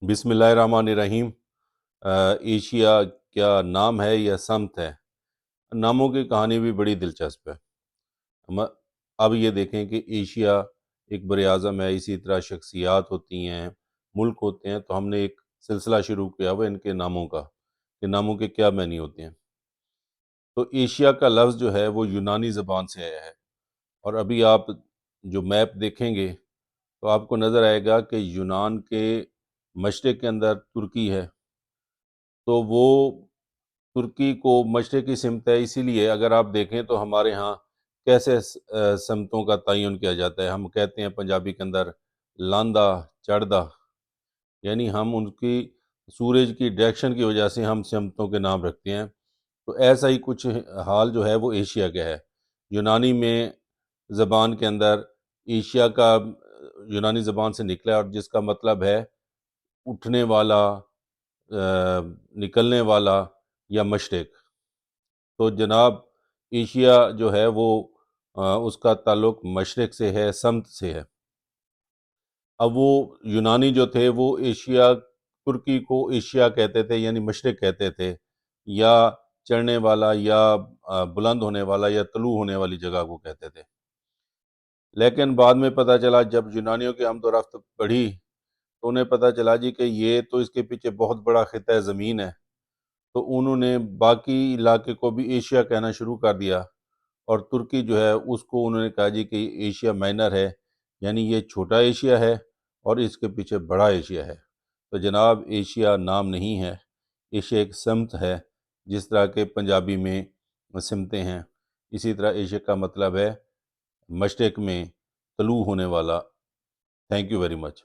बिस्मिल्लाहिर्रहमानिर्रहीम। एशिया क्या नाम है या समत है? नामों की कहानी भी बड़ी दिलचस्प है। हम अब ये देखें कि एशिया एक बरआज़म है, इसी तरह शख्सियात होती हैं, मुल्क होते हैं, तो हमने एक सिलसिला शुरू किया हुआ इनके नामों का, कि नामों के क्या मानी होते हैं। तो एशिया का लफ्ज़ जो है वो यूनानी ज़बान से आया है, और अभी आप जो मैप देखेंगे तो आपको नज़र आएगा कि यूनान के मशरक़ के अंदर तुर्की है। तो वो तुर्की को मशरक़ी सिमत है, इसीलिए अगर आप देखें तो हमारे यहाँ कैसे समतों का तयन किया जाता है। हम कहते हैं पंजाबी के अंदर लांदा चढ़दा, यानी हम उनकी सूरज की डायरेक्शन की वजह से हम समतों के नाम रखते हैं। तो ऐसा ही कुछ हाल जो है वो एशिया का है। यूनानी में ज़बान के अंदर एशिया का यूनानी ज़बान से निकला है, और जिसका मतलब है उठने वाला, निकलने वाला या मशरक़। तो जनाब एशिया जो है वो उसका ताल्लुक़ मशरक़ से है, समत से है। अब वो यूनानी जो थे वो एशिया, तुर्की को एशिया कहते थे, यानी मशरक़ कहते थे, या चढ़ने वाला या बुलंद होने वाला या तलू होने वाली जगह को कहते थे। लेकिन बाद में पता चला, जब यूनानियों की आमद-ओ-रफ्त बढ़ी तो उन्हें पता चला जी कि ये तो इसके पीछे बहुत बड़ा खिता ज़मीन है। तो उन्होंने बाकी इलाके को भी एशिया कहना शुरू कर दिया, और तुर्की जो है उसको उन्होंने कहा जी कि एशिया माइनर है, यानी ये छोटा एशिया है और इसके पीछे बड़ा एशिया है। तो जनाब एशिया नाम नहीं है, एशिया एक समत है। जिस तरह के पंजाबी में सिमतें हैं, इसी तरह एशिया का मतलब है मशरक़ में तलू होने वाला। Thank you very much.